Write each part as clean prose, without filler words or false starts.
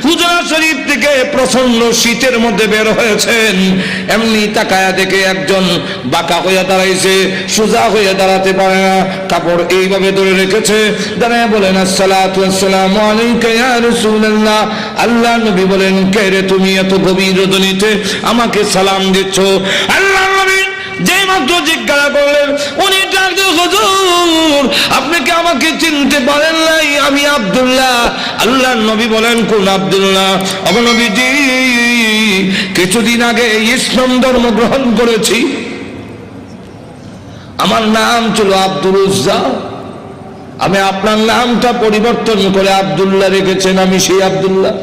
হুজরা শরীফ থেকে প্রচন্ড শীতের মধ্যে বের হয়েছেন, এমনি তাকায়া দেখে একজন বাঁকা হয়ে দাঁড়াইছে, সোজা হয়ে দাঁড়াতে পারে না, কাপড় এইভাবে ধরে রেখেছে, দাঁড়ায় বলেন আসসালাতু ওয়াসসালামু আলাইকা ইয়া রাসূলুল্লাহ। আল্লাহ নবী বলেন, কে রে তুমি এত গভীর রজনীতে আমাকে সালাম দিচ্ছ? আল্লাহ নবী যে মাত্র জিজ্ঞাসা করলেন, উনি ডাক দিয়ে, হুজুর আপনি কি আমাকে চিনতে পারেন নাই? আমি আব্দুল্লাহ। আল্লাহ নবী বলেন, কোন আব্দুল্লাহ? ওগো নবীজি, কিছুদিন আগে ইসলাম ধর্ম গ্রহণ করেছি, আমার নাম ছিল আব্দুল উজ্জা, আমি আপনার নামটা পরিবর্তন করে আব্দুল্লাহ রেখেছেন, আমি সেই আব্দুল্লাহ।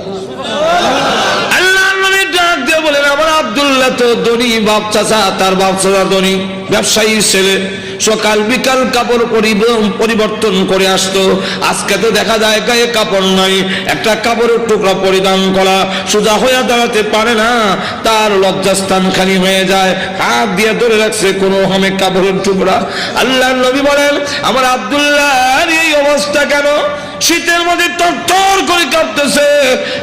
আল্লাহ নবী ডাক দিয়ে বলেন, আমার আব্দুল্লাহ তো ধনী বাপ চাচা, তার বাপ চাচা ধনী ব্যবসায়ী ছেলে, সকাল বিকাল কাপড় পরিবর্তন করে আসতো। আজকে তো দেখা যায় গায়ে কাপড় নাই, একটা কাপড়ের টুকরা পরিধান করা, সোজা হয়ে দাঁড়াতে পারে না, তার লজ্জাস্থান খালি হয়ে যায়, হাত দিয়ে ধরে রাখছে কোনো হামে কাপড়ের টুকরা। আল্লাহ নবী বলেন, আমার আব্দুল্লাহর এই অবস্থা কেন? শীতের মধ্যে তরতর করে কাঁপতেছে,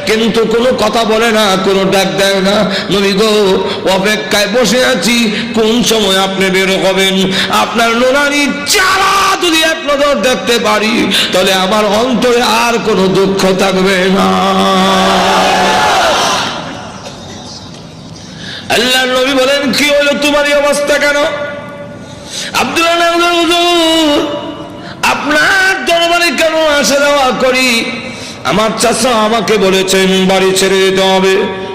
কিন্তু কোনো কথা বলে না, কোনো ডাক দেয় না। নবী গো, অপেক্ষায় বসে আছি, কোন সময় আপনি বের হবেন? আপনার নুরানি চেহারা যদি এক নজর দেখতে পারি, তাহলে আমার অন্তরে আর কোনো দুঃখ থাকবে না। আল্লাহ নবী বলেন, কি হলো তোমার এই অবস্থা কেন? আব্দুল্লাহ, হুজুর আপনার দরবারে কেন আসা যাওয়া করি? আমার চাচা আমাকে বলেছেন বাড়ি ছেড়ে যেতে হবে,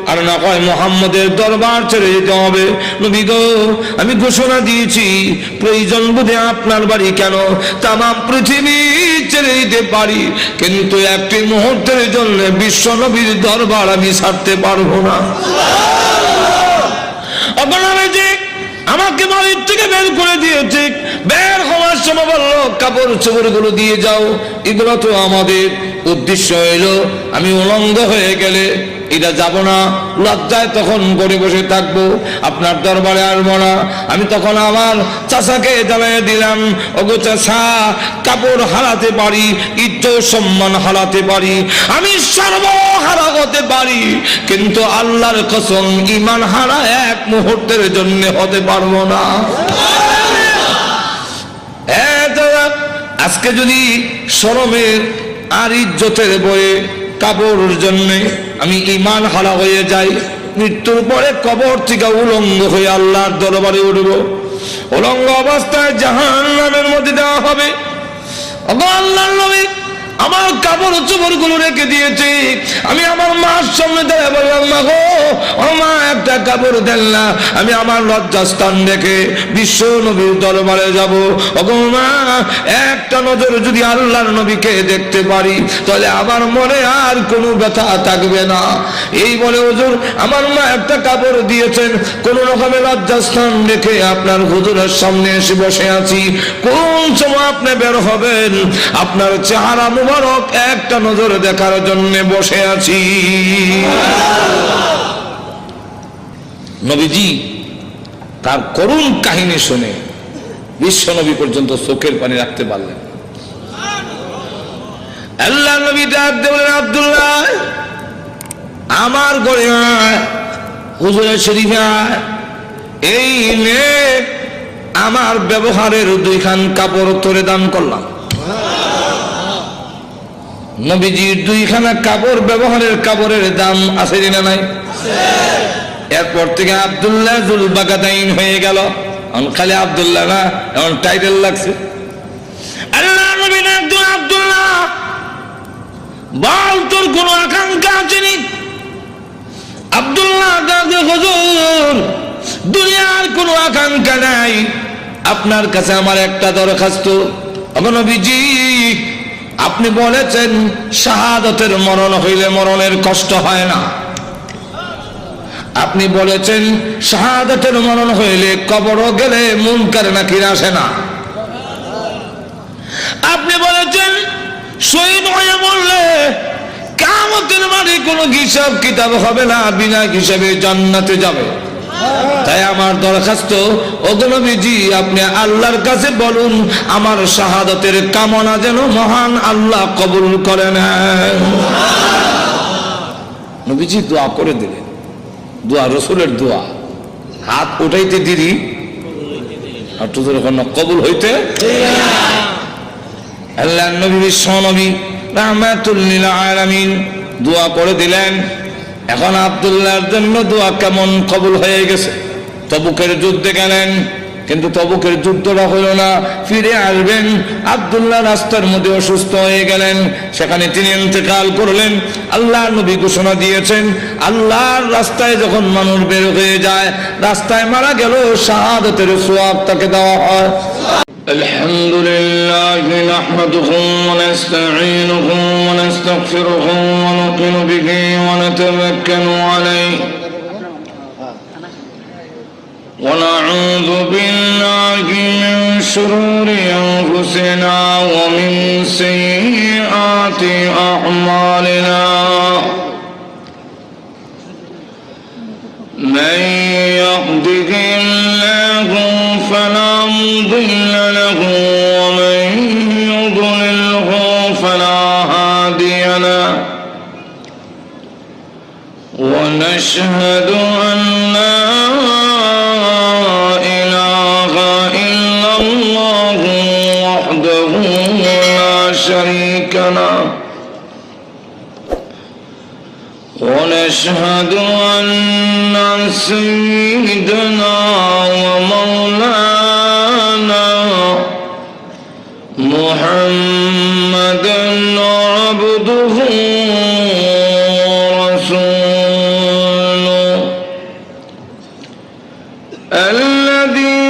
আর না হয় মুহাম্মদের দরবার ছেড়ে যেতে হবে। নবী গো, আমি ঘোষণা দিয়েছি, প্রয়োজন বোধে আপনার বাড়ি কেন তাম পৃথিবী ছেড়ে দিতে পারি, কিন্তু একটি মুহূর্তের জন্য বিশ্ব নবীর দরবার আমি ছাড়তে পারবো না। আমাকে বাড়ির থেকে বের করে দিয়েছে, বের হওয়ার সময় বললো কাপড় চোপড় গুলো দিয়ে যাও, এগুলো তো আমাদের। উদ্দেশ্য হইল আমি উলঙ্গ হয়ে গেলে এটা যাব না, লজ্জায় তখন করে বসে থাকবো, আপনার দরবারে আসবো না। আমি তখন আমার চাচাকে জানিয়ে দিলাম, ওগো চাচা, কাপড় হারাতে পারি, ইজ্জত সম্মান হারাতে পারি, আমি সর্বহারা হতে পারি, কিন্তু আল্লাহর কসম ঈমান হারা এক মুহূর্তের জন্য হতে পারবো না। আজকে যদি শরমের আর ইজ্জতের বয়ে কাপড়ের জন্য আমি ঈমান হারা হয়ে যাই, মৃত্যুর পরে কবর থেকে উলঙ্গ হয়ে আল্লাহর দরবারে উঠব, উলঙ্গ অবস্থায় জাহান্নামের মধ্যে দেওয়া হবে। আল্লাহর নবী আমার কাপড় চোপড় গুলো রেখে দিয়েছে, আমি আমার মার সামনে দাঁড়িয়ে বললাম, মা গো, ও মা, একটা কাপড় দেন না, আমি আমার লজ্জাস্থান দেখে বিশ্ব নবীর দরবারে যাব। ওগো মা, একটা নজর যদি আল্লাহর নবীকে দেখতে পারি, তাহলে আমার মনে আর কোনো ব্যথা থাকবে না। এই বলে হুজুর আমার মা একটা কাপড় দিয়েছেন, কোন রকমের লজ্জাস্থান দেখে আপনার হুজুরের সামনে এসে বসে আছি। কোন সময় আপনি বের হবেন, আপনার চেহারা মুবারক একটা নজর দেখার জন্য বসে আছি। নবীজি তার করুণ কাহিনী শুনে বিশ্ব নবী পর্যন্ত চোখের পানি রাখতে পারলেন। আল্লাহ নবী ডাক দিয়ে বলেন, আব্দুল্লাহ আমার ঘরে আয়, হুজুরের শরীফে আয়, এই নে আমার ব্যবহারের দুইখান কাপড় তোরে দান করলাম। নবীজির দুইখানা কাপড়, ব্যবহারের কাপড়ের দাম আছে না নাই? এরপর থেকে আব্দুল্লাহ জুলবাকাতাইন হয়ে গেল, এখন খালি আব্দুল্লাহ না, এখন টাইটেল লাগছে। আল্লাহ নবী একজন, আব্দুল্লাহ বল তোর কোন আকাঙ্ক্ষা আছে নি? আব্দুল্লাহ হুজুর দুনিয়ার কোনো আকাঙ্ক্ষা নাই, আপনার কাছে আমার একটা দরখাস্ত। নবীজি আপনি বলেছেন শাহাদাতের মরণ হইলে মরণের কষ্ট হয় না, আপনি বলেছেন শাহাদাতের মরণ হইলে কবরও গেলে মুনকার নাকির আসে না, আপনি বলেছেন শহীদ হয়ে মরলে কিয়ামতের মাঠে কোনো হিসাব কিতাব হবে না, বিনা হিসাবে জান্নাতে যাবে। তাই আমার দরখাস্ত, ওগো নবীজি আপনি আল্লাহর কাছে বলুন আমার শাহাদাতের কামনা যেন মহান আল্লাহ কবুল করে নেন। নবীজি দোয়া করে দিলেন, দোয়া রসুলের দোয়া, হাত উঠাইতে দেরি আর তো কবুল হইতে। আল্লাহ নবী বিশ্ব নবী রাহমাতুল লিল আলামিন দোয়া করে দিলেন। এখন আব্দুল্লাহর জন্য দোয়া কেমন কবুল হয়ে গেছে। তবুকের যুদ্ধে গেলেন, কিন্তু তবুকের যুদ্ধটা হলো না, ফিরে আসবেন। আব্দুল্লাহ রাস্তার মধ্যে অসুস্থ হয়ে গেলেন, সেখানে তিনি ইন্তেকাল করলেন। আল্লাহ নবী ঘোষণা দিয়েছেন, আল্লাহর রাস্তায় যখন মানুষ বের হয়ে যায়, রাস্তায় মারা গেল, শাহাদাতের সওয়াব তাকে দেওয়া হয়। আলহামদুলিল্লাহ নাহমাদুহু ওয়া নাস্তাঈনুহু ওয়া নাস্তাগফিরুহু ওয়া নু'মিনু বিহি ওয়া নাতাওয়াক্কালু আলাইহি ونعوذ بالله من شرور أنفسنا ومن سيئات أعمالنا من يهده الله فلا مضل له ومن يضلله فلا هادي له ونشهد أن لا شريك له ونشهد أن سيدنا ومولانا محمدا عبده ورسوله الذي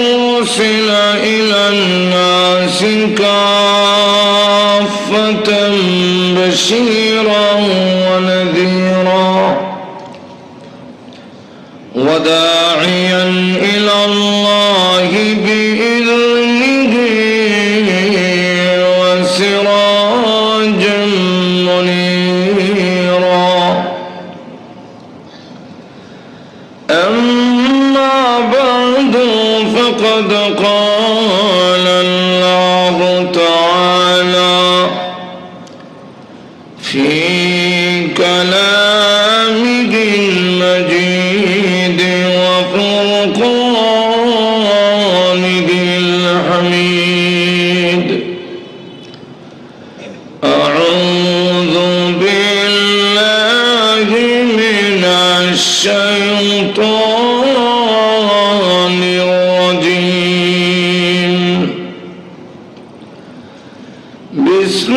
أرسل إلى الناس بشيرا ونذيرا وداعيا إلى الله بإذنه وسراجا منيرا أما بعد فقد قال الله تعالى في كلامه المجيد وفرقانه الحميد أعوذ بالله من الشيطان الرجيم بسم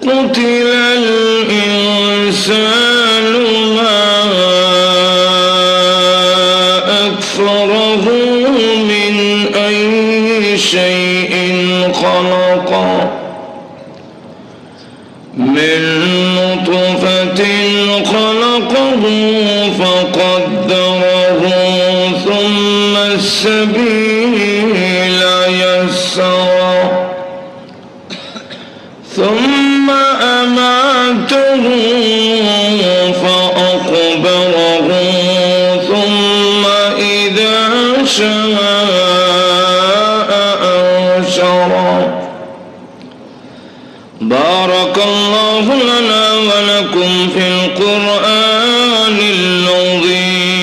قتل الإنسان ما أكفره من أي شيء خلقه من نطفة خلقه فقدره ثم السبيل يسره ثم أماته فأقبره ثم إذا شاء أنشره. بارك الله لنا ولكم في القرآن العظيم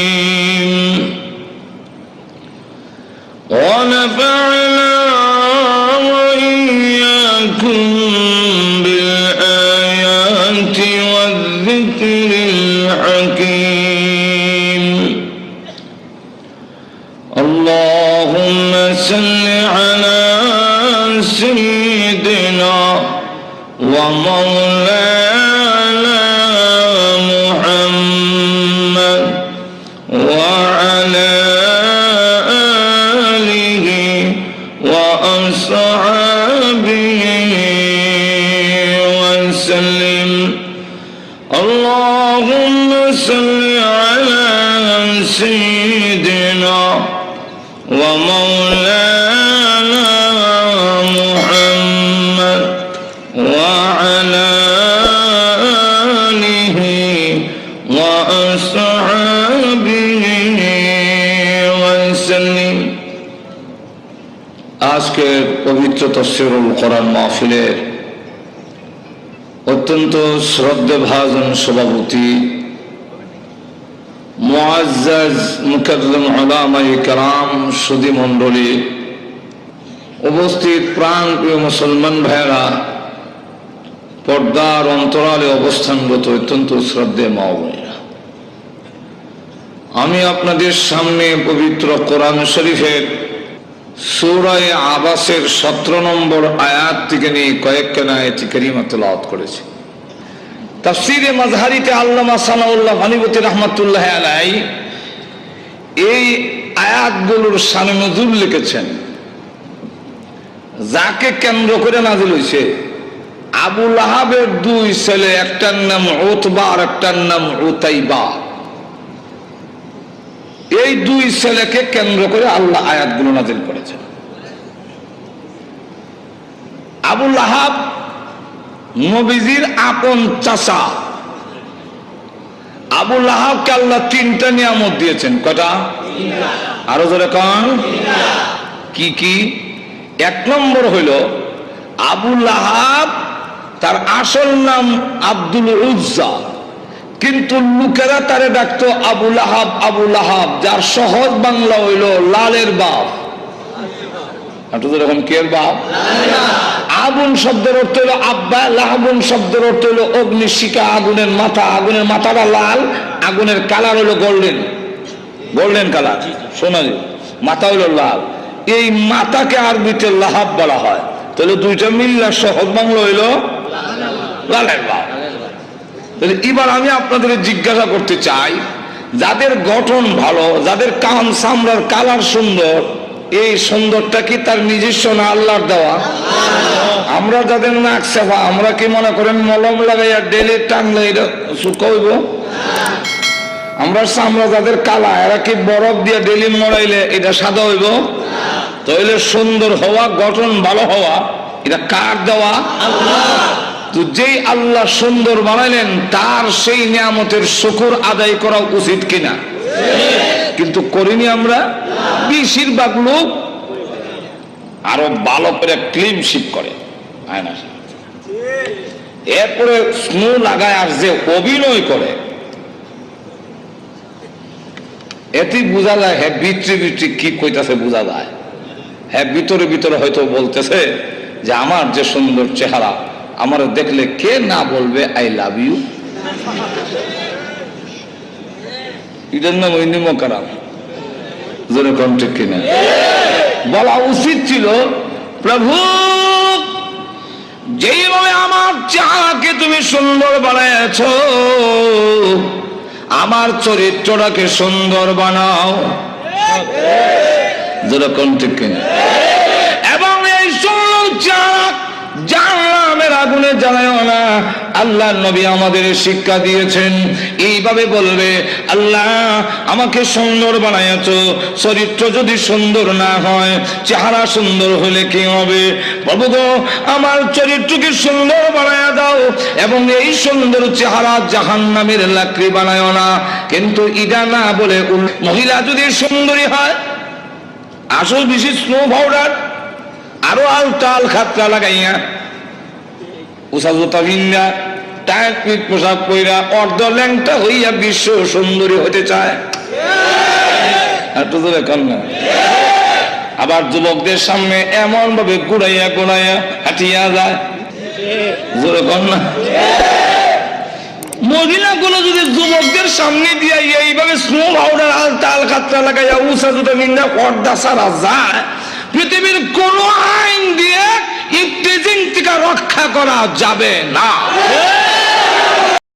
ونفعنا وإياكم والذكر الحكيم. اللهم صل على سيدنا ومولانا محمد وعلى آله وأصحابه وسلم. اللهم صل على سيدنا ومولانا محمد وعلى آله وأصحابه আজকের পবিত্র তাফসীরুল কোরআন মাহফিলের অত্যন্ত শ্রদ্ধেভাজন সভাপতি মুআজ্জাজ মুকাররম উলামায়ে কেরাম, সুধী মণ্ডলী, উপস্থিত প্রাণপ্রিয় মুসলমান ভাইয়েরা, পর্দার অন্তরালে অবস্থানরত অত্যন্ত শ্রদ্ধেয় মা ও বোনেরা, আমি আপনাদের সামনে পবিত্র কোরআন শরীফের সূরা আবাসের 17 নম্বর আয়াত থেকে নিয়ে কয়েকখানা আয়াত কারিমা তেলাওয়াত করেছি। তাফসীরে মাজহারিতে আল্লামা সানাউল্লাহ ভানিবতী রাহমাতুল্লাহি আলাইহি এই আয়াতগুলোর শানে নজুল লিখেছেন। যাকে কেন্দ্র করে নাজিল হয়েছে, আবু লাহাবের 2 ছেলে, একটার নাম উতবা আর একটার নাম উতাইবা। এই 2 ছেলেকে কেন্দ্র করে আল্লাহ আয়াতগুলো নাজিল করেছেন। আবু লাহাব নবীজির আপন চাচা। আবু লাহাবকে আল্লাহ 3টা নিয়ামত দিয়েছেন। কয়টা? আরো জোরে কন। কি কি? 1 নম্বর হইল আবু লাহাব, তার আসল নাম আব্দুল উজ্জা, কিন্তু লোকেরা তারে ডাকতো আবু লাহাব। আবু লাহাব যার সহজ বাংলা হইল লালের বাপ। এখন কে বাপ? আগুন শব্দের অর্থ হইল আব্বা, লাহাবুন শব্দের অর্থ হইল অগ্নিশিখা, আগুনের মাথা। আগুনের মাথাটা লাল, আগুনের কালার হইল গোল্ডেন কালার, সোনালি। মাথা হইল লাল। এই মাথাকে আরবিতে লাহাব বলা হয়। তাহলে 2টা মিল্লা সহজ বাংলা হইল লালের বাপ। তাহলে এবার আমি আপনাদের জিজ্ঞাসা করতে চাই, যাদের গঠন ভালো, যাদের কান চামড়ার কালার সুন্দর, এই সুন্দরটা কি তার নিজস্ব না আল্লাহর দেওয়া? আমরা যাদের নাক সেবা, আমরা কি মনে করেন মলম লাগাইয়া ডেলি টানলে এটা শুকাইব? আমরা চামড়া যাদের কালা, এরা কি বরফ দিয়ে ডেলি মরাইলে এটা সাদা হইব? তাহলে সুন্দর হওয়া, গঠন ভালো হওয়া, এটা কার দেওয়া? তো যেই আল্লাহ সুন্দর বানাইলেন, তার সেই নিয়ামতের শুকর আদায় করা উচিত কিনা? কিন্তু করিনি আমরা। বেশিরভাগ লোক আরো ভালো করে ক্লিন শিপ করে, এরপরে স্নো লাগায় আর যে অভিনয় করে, এতেই বোঝা যায় হ্যাঁ ভিতরে ভিতরে কি কইতাছে বোঝা যায়। হ্যাঁ ভিতরে ভিতরে হয়তো বলতেছে যে আমার যে সুন্দর চেহারা, আমার দেখলে কে না বলবে আই লাভ ইউ। এটার নাম ওই নিমকারাম। যেরকম ঠিক কিনা? বলা উচিত ছিল, প্রভু যেইভাবে আমার চেহারাকে তুমি সুন্দর বানাইছ, আমার চরিত্রটাকে সুন্দর বানাও। যেরকম ঠিক কিনা? এবং এই সুন্দর চেহারা জাহান্নামের আগুনে জ্বালায়ও না। আল্লাহ নবী আমাদের শিক্ষা দিয়েছেন, এইভাবে বলবে, আল্লাহ আমাকে সুন্দর বানাইছো, চরিত্র যদি সুন্দর না হয়, চেহারা সুন্দর হলে কি হবে? প্রভু গো, আমার চরিত্রকে সুন্দর বানায়া দাও, এবং এই সুন্দর চেহারা জাহান্নামের লাকড়ি বানায়ও না। কিন্তু ইডা না বলে, মহিলা যদি সুন্দরী হয়, আসল বেশি স্নো পাউডার আরো আলতাল খাতরা লাগাইয়া, উষা জুতা ভিন্দা, টাইট পিট পোশাক পইরা, অর্ধ ল্যাংটা হইয়া বিশ্ব সুন্দরী হতে চায়। আবার যুবকদের সামনে এমন ভাবে গুড়াইয়া গুড়াইয়া হাঁটিয়া যায়। জোরে কর না। মহিলাগুলো যদি যুবকদের সামনে দিয়ে এইভাবে স্নো পাউডার আলতাল খাতরা লাগাইয়া, উষা জুতা ভিন্দা, পর্দা ছাড়া যায়, পৃথিবীর কোন আইন দিয়ে ইফতিজিং থেকে রক্ষা করা যাবে না।